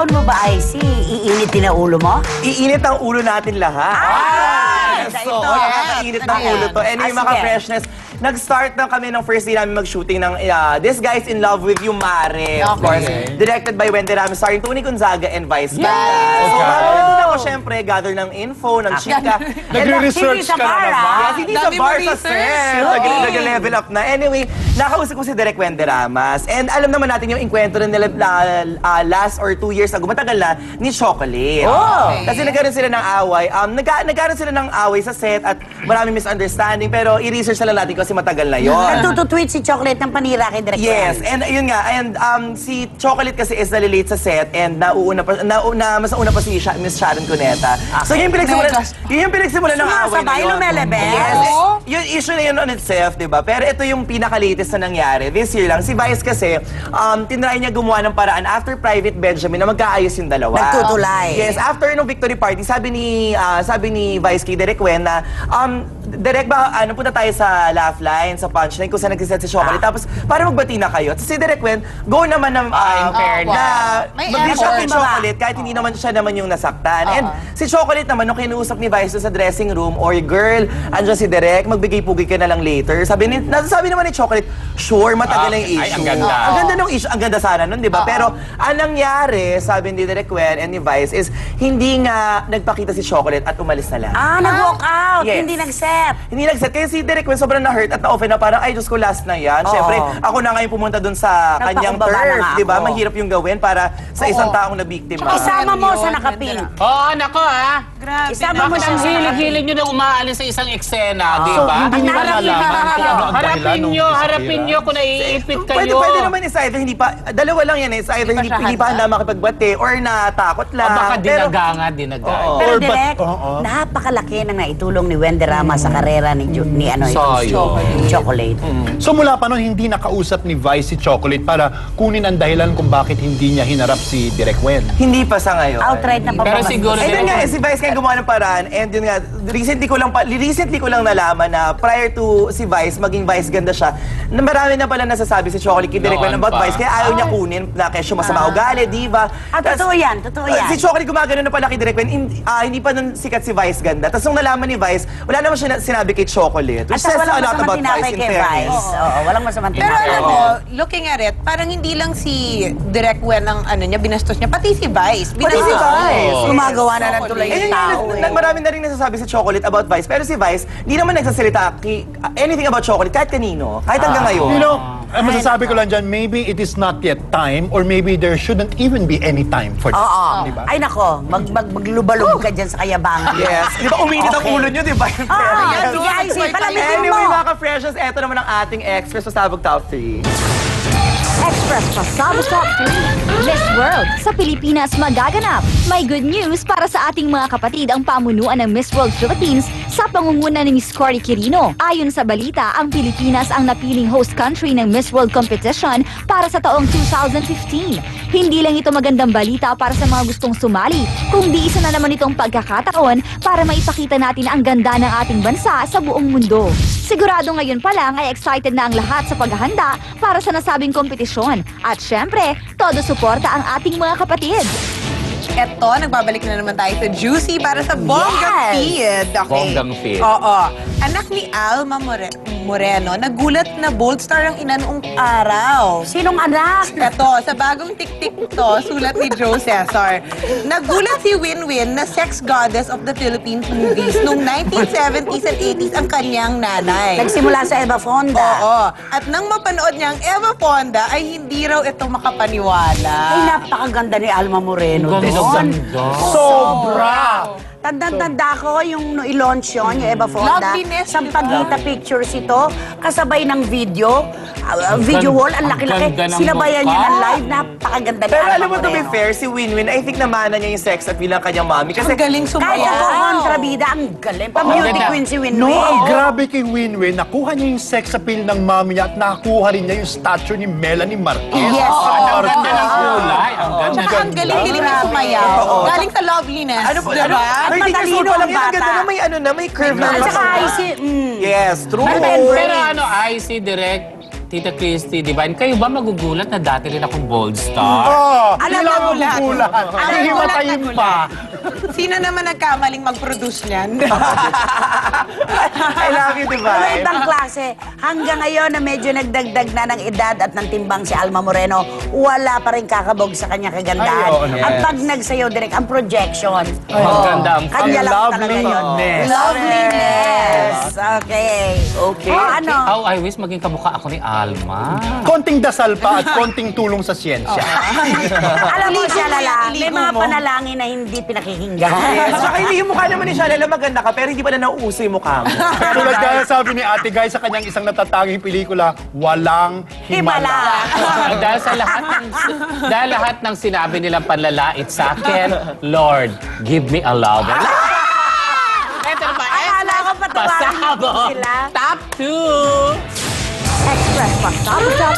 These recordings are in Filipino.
baon mo ba, Icy? Iinitin na ulo mo? Iinit ang ulo natin lahat. Ito. Init ng ulo to. Anyway, mga freshness, nag-start na kami ng first day namin mag-shooting ng This Guy's in Love with You, Mare. Of course, directed by Wendy Ramos, starring Tony Gonzaga and Vice Ganda. So, nandun ako syempre, gather ng info, ng chika. Nagre-research ka na naman. Yes, hindi sa bar, sa set. Nag-level up na. Anyway, nakausap ko si Direk Wendy Ramos. And alam naman natin yung enkwentro nila last or 2 years ago, matagal na, ni Chocolate. Kasi nagkaroon sila ng away. Nagkaroon sila ng away sa set at maraming misunderstanding. Pero i-research na lang natin kasi matagal na yun. Nagtututweet si Chocolate ng panira kay Direk. Yes, and yun nga, and si Chocolate kasi is nalilate sa set and mas nauna pa si Miss Sharon Cuneta. So yun yung pinagsimulan ng away na yun. Lumelebel. Yes, yung issue na yun on itself, di ba? Pero ito yung pinaka-latest na nangyari. This year lang, si Vice kasi, tinry niya gumawa ng paraan after Private Benjamin na magkaayos yung dalawa. Nagtutulay. Yes, after nung victory party, sabi ni Vice kay Direk Wen na, Direk ba, punta tayo sa laugh line, sa punchline, kung saan nagsiset si Chocolate. Tapos, para magbati na kayo. Tapos si Direk Wen, go naman na mag-reach out kay Chocolate kahit hindi naman siya naman yung nasaktan. And si Chocolate naman, nung kinuusap ni Vice sa dressing room, or girl, andyan si Direk, magbigay-pugay ka na lang later. Sabi naman ni Chocolate, sure, matagal na yung issue. Ang ganda. Ang ganda nung issue, ang ganda sana nun, di ba? Pero, ang nangyari, sabi ni Direk Wen and ni Vice, is hindi nga nagpakita si Chocolate at umalis na lang. Nag-walk out. Yes. Hindi nag-set. Hindi nag-set. Kaya si Direk Wen sobrang na-hurt at na-offen na parang, ay, Diyos ko, last na yan. Siyempre, ako na ngayon pumunta dun sa kanyang turf, di ba? Mahirap yung gawin para sa isang taong na biktima. Isama mo sa nakapink. Oo, nako ha. Grabe. Isama mo Bakit siya ang sa hilig-hilig nyo na umaalis sa isang eksena, di ba? Hindi nyo nalalaman kung ano ang dahilan nung Harapin nyo kung naiipit kayo. Pwede naman is either hindi pa, dalawa lang yan, is either hindi pa handa makipagbati or natakot lang. Baka Pero, dinaganga. Pero Direk, napakalaki ng naitulong ni Wendy Rama sa karera ni Chocolate. So mula pa noon, hindi nakausap ni Vice si Chocolate para kunin ang dahilan kung bakit hindi niya hinarap si Direk Wen. hindi pa sa ngayon. Outright na Pero siguro Eh, yun nga, si Vice kaya gumawa ng paraan, and yun nga, recently ko lang nalaman na prior to si Vice, maging Vice ganda siya, na marami na pala nasasabi si Chocolate kay Direk Wen about Vice, kaya ayaw niya kunin na kesyo masama ugali, diva. Totoo yan, totoo yan. Si Chocolate gumagano na pala kay Direk Wen, hindi pa nun sikat si Vice ganda. Tapos nung nalaman ni Vice, wala naman siya sinabi kay Chocolate. Which says a lot about Vice in fairness. Walang masamang Pero tinapay. alam mo, looking at it, parang hindi lang si Direk Wen ang binastos niya, pati si Vice. Pati si Vice. Gumagawa na ng tulay Eh, yung tao marami na rin nasasabi si Chocolate about Vice. Pero si Vice, hindi naman nagsasalita anything about Chocolate kahit kanino. Kahit hanggang ngayon. You know, ang masasabi ko lang dyan, maybe it is not yet time or maybe there shouldn't even be any time for this. Diba? Ay nako, maglubalog ka dyan sa kayabangan. Yes. Di ba uminit ang ulo nyo, di ba? Sige, Icy, palamitin Anyway, mo. mga ka-freshers, eto naman ang ating express sa Sabog Top 3. Express Pasabog Top 3. Miss World sa Pilipinas magaganap. May good news para sa ating mga kapatid ang pamunuan ng Miss World Philippines sa pangunguna ni Miss Cory Quirino. Ayon sa balita, ang Pilipinas ang napiling host country ng Miss World competition para sa taong 2015. Hindi lang ito magandang balita para sa mga gustong sumali, kundi isa na naman itong pagkakataon para maipakita natin ang ganda ng ating bansa sa buong mundo. Sigurado ngayon pa lang ay excited na ang lahat sa paghahanda para sa nasabing kompetisyon. At syempre, todo suporta ang ating mga kapatid. Eto, nagbabalik na naman tayo sa Juicy para sa Bonggang Feed. Okay. Bonggang Feed. Oo. Anak ni Alma Moreno, nagulat na bold star ang ina noong araw. Sinong anak? Eto, sa bagong tik-tik to, sulat ni Joe Cesar. Nagulat si Winwin na sex goddess of the Philippines movies noong 1970s and 80s ang kanyang nanay. Nagsimula sa Eva Fonda. Oo. At nang mapanood niya ang Eva Fonda, ay hindi raw ito makapaniwala. Ay, napakaganda ni Alma Moreno. Sobra! Tandang-tanda ko yung i-launch yun, yung Eva Fonda. Loveliness, Sampagita Pictures ito, kasabay ng video. Video wall, ang laki-laki. ganda ng Sinabayan mukha. niya ng live, napakaganda ni Pero Alma alam mo, to be Moreno. fair, si Winwin, I think namana niya yung sex appeal ng kanyang mami. Kasi Ang galing Kahit sumayaw. ako kontrabida, ang galing. Pa-beauty ganda. queen si Winwin. No, ang grabe kay Winwin, nakuha niya yung sex appeal ng mami niya at nakuha rin niya yung statue ni Melanie Marquez. Yes. Ang ganda ng kulay. Ang ganda. Tsaka ang galing-galing niya sumayaw. Galing sa loveliness. ano po, Diba? 30 years old pa lang yan, ang ganda bata. na may curve na. At saka Icy, Yes, true. Pero ano, Icy, Direk, Tita Christy, Divine, kayo ba magugulat na dati rin akong Bold Star? Alam Hindi mo, lang magugulat. Ang himatayin pa. Sino naman nagkamaling mag-produce niyan? I love you, Ano Divine. ibang klase? Hanggang ngayon na medyo nagdagdag na ng edad at ng timbang si Alma Moreno, wala pa rin kakabog sa kanya kagandahan. Ay, oo naman. At pag nagsayaw direct, ang projection. Maganda ang- Kanya ang lang talaga yun. loveliness. Loveliness. Okay. Okay. Ano? Oh, I wish maging kamukha ako ni Alma. Konting dasal pa at konting tulong sa siyensya. Alam mo siya lala, may iligo mga mo. panalangin na hindi pinakikinggan. Yes. Saka hindi yung mukha naman ni Shalala maganda ka, pero hindi pa na nauuso yung mukha mo. Tulad gaya sabi ni Ate Guy sa kanyang isang natatanging pelikula, walang himala. Dahil lahat ng sinabi nilang panlalait sa akin, Lord, give me a lover. Ito na ba? Akala ko patawarin mo Pasabog. sila. Top 2. Express Pasabog Top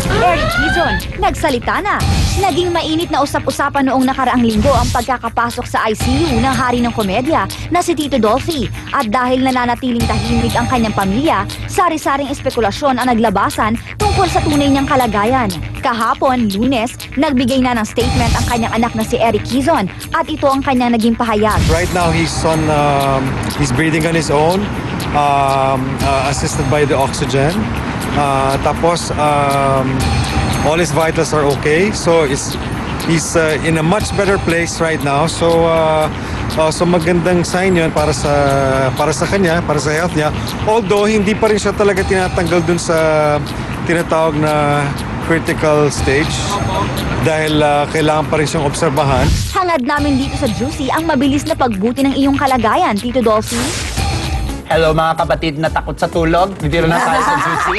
2. Eric Quezon, nagsalita na. Naging mainit na usap-usapan noong nakaraang linggo ang pagkakapasok sa ICU ng hari ng komedya na si Tito Dolphy. At dahil nananatiling tahimik ang kanyang pamilya, sari-saring espekulasyon ang naglabasan tungkol sa tunay niyang kalagayan. Kahapon, Lunes, nagbigay na ng statement ang kanyang anak na si Eric Quezon at ito ang kanyang naging pahayag. Right now, he's breathing on his own, assisted by the oxygen. Tapos, all his vitals are okay. So, he's in a much better place right now. So, magandang sign yun para sa kanya, para sa health niya. Although, hindi pa rin siya talaga tinatanggal dun sa tinatawag na critical stage. Dahil kailangan pa rin siyang obserbahan. Hangad namin dito sa Juicy ang mabilis na pagbuti ng iyong kalagayan, Tito Dolphy. Hello mga kapatid na takot sa tulog. Hindi na tayo sa Juicy.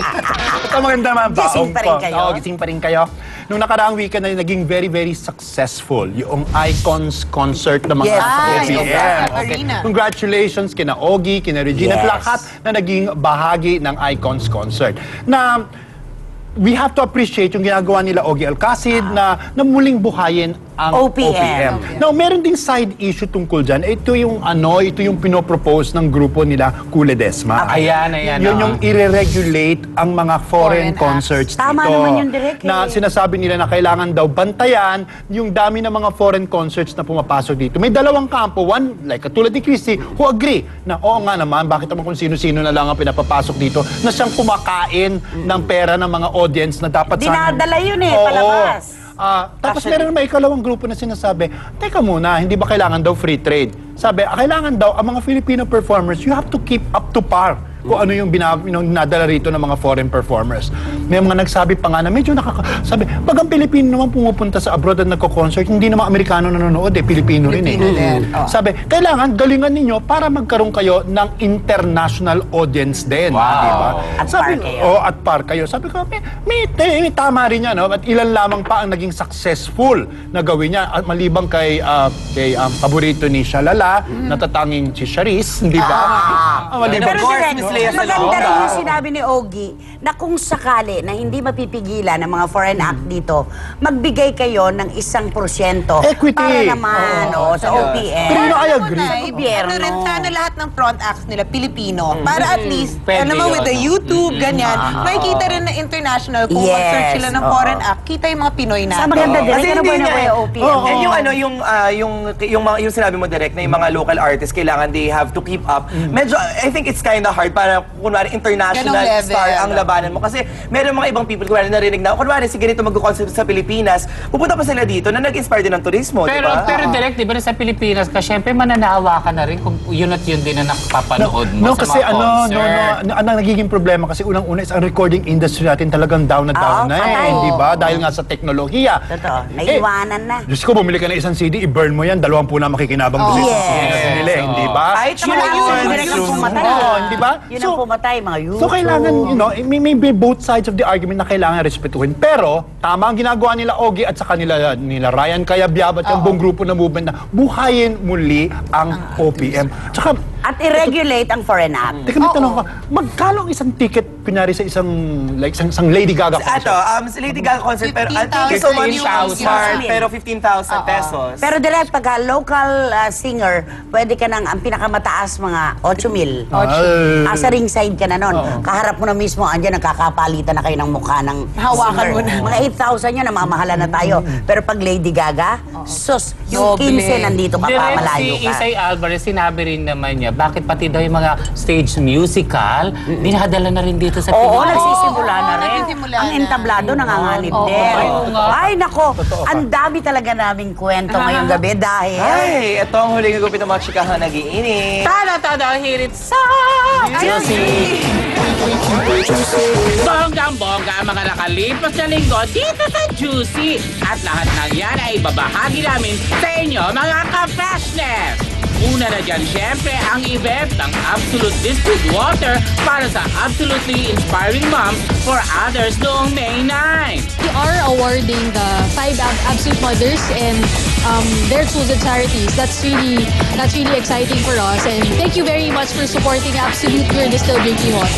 Ito maganda naman baong Gising pa rin ko. kayo? Oo, gising pa rin kayo. Nung nakaraang weekend na naging very, very successful yung Icons concert ng mga Yes. OPM. Arena. Congratulations kina Ogie, kina Regina, at Yes. lahat na naging bahagi ng Icons concert. Na we have to appreciate yung ginagawa nila Ogie Alcacid na muling buhayin ang OPM. OPM. Now, meron ding side issue tungkol dyan. Ito yung pinopropose ng grupo nila Kuledesma. Ayan. Yun yung i-regulate ang mga foreign concerts Tama dito. naman yun, Direk, Na sinasabi nila na kailangan daw bantayan yung dami ng mga foreign concerts na pumapasok dito. May dalawang kampo. One, like katulad ni Christy, who agree na oo nga naman, bakit naman kung sino-sino na lang ang pinapapasok dito na siyang kumakain ng pera ng mga audience na dapat Dinadala yun eh, Oo. palabas. Tapos meron may ikalawang grupo na sinasabi, teka muna, hindi ba kailangan daw free trade? Sabi, kailangan daw ang mga Filipino performers, you have to keep up to par kung ano yung dinadala rito ng mga foreign performers. May mga nagsabi pa nga na medyo sabi, pag ang Pilipino naman pumupunta sa abroad at nagko-concert, hindi naman Amerikano nanonood Pilipino rin eh. Pilipino din. Sabi, kailangan galingan ninyo para magkaroon kayo ng international audience din. Wow. Diba? At Sabi, par kayo. at par kayo. Sabi ko, may tama rin yan. No? At ilan lamang pa ang naging successful na gawin niya. At maliban kay paborito ni Shalala, natatanging si Charis, di ba? Maliban Pero Of course, direct, Miss Lea maganda Salonga. rin yung sinabi ni Ogie na kung sakali na hindi mapipigilan ng mga foreign act dito, magbigay kayo ng 1% Equity. para naman sa OPM. Pero I agree. Sa gobyerno. Ano rin sana lahat ng front acts nila, Pilipino. Para at least, Pwede naman with yun, the no? YouTube, ganyan, makikita rin na international, kung Yes, mag-search sila ng oo. foreign act, kita yung mga Pinoy Sa natin. maganda din, Kasi ano hindi ba na nga kuya eh. OPM? And yung sinabi mo direct na yung mga local artists kailangan they have to keep up. Medyo I think it's kind of hard para kunwari international Ganong level. star ang labanan mo kasi meron mga ibang people kunwari narinig na kunwari si ganito magko-concert sa Pilipinas, pupunta pa sila dito na nag-inspire din ng turismo, di ba? Pero direct, di ba sa Pilipinas ka, syempre mananawa ka na rin kung yun at yun din na nakapapanood mo sa kasi mga concert. ang nagiging problema kasi unang-una is ang recording industry natin talagang down na down na patay. di ba? Dahil nga sa teknolohiya. Totoo, naiwanan na. Diyos ko, bumili ka ng isang CD, i-burn mo yan, 20 na makikinabang doon sa isang CD na binili, hindi ba? Kahit Mga yun, direct ang pumatay. Oo, hindi ba? Yun ang pumatay, mga YouTube. So kailangan, may both sides of the argument na kailangan respetuhin. Pero, tama ang ginagawa nila Ogie at saka nila Ryan Cayabyab at yung buong grupo na movement na buhayin muli ang OPM. Tsaka, At i-regulate ang foreign act. Teka, may tanong ko. Magkano ang isang ticket, kunyari sa isang Lady Gaga concert? Sa Lady Gaga concert, pero thank you so much, 15,000. Smart, pero 15,000 pesos. Pero direct, pagka local singer, pwede ka nang, ang pinakamataas mga 8,000. Sa ringside ka na nun. Kaharap mo na mismo, andyan, nagkakapalitan na kayo ng mukha ng Hawakan singer. mo na. Mga 8,000 yun, namamahala na tayo. Pero pag Lady Gaga, sus, yung Doble. 15 nandito ka pa, Direct malayo si ka. Isay Alvarez, sinabi rin naman niya, bakit pati daw yung mga stage musical, dinadala na rin dito sa Oo, Pilipinas. nagsisimula na rin. nagsisimula Ang na. entablado, nanganganib Oo. din. Oo nga. Ay, nako, ang dami talaga naming kwento ngayong gabi dahil... Ay, ito ang huling gupit ng mga chikahan nag-iinit. Tada, hirit sa Juicy! Bonggang-bongga ang mga nakalipas na linggo dito sa Juicy. At lahat ng yan ay babahagi namin sa inyo, mga ka-freshness! Una na dyan, syempre, ang event ng Absolute Distilled Water para sa Absolutely Inspiring Moms for Others noong May 9. We are awarding the 5 Absolute Mothers and their chosen charities. That's really exciting for us. And thank you very much for supporting Absolute Pure Distilled Drinking Water.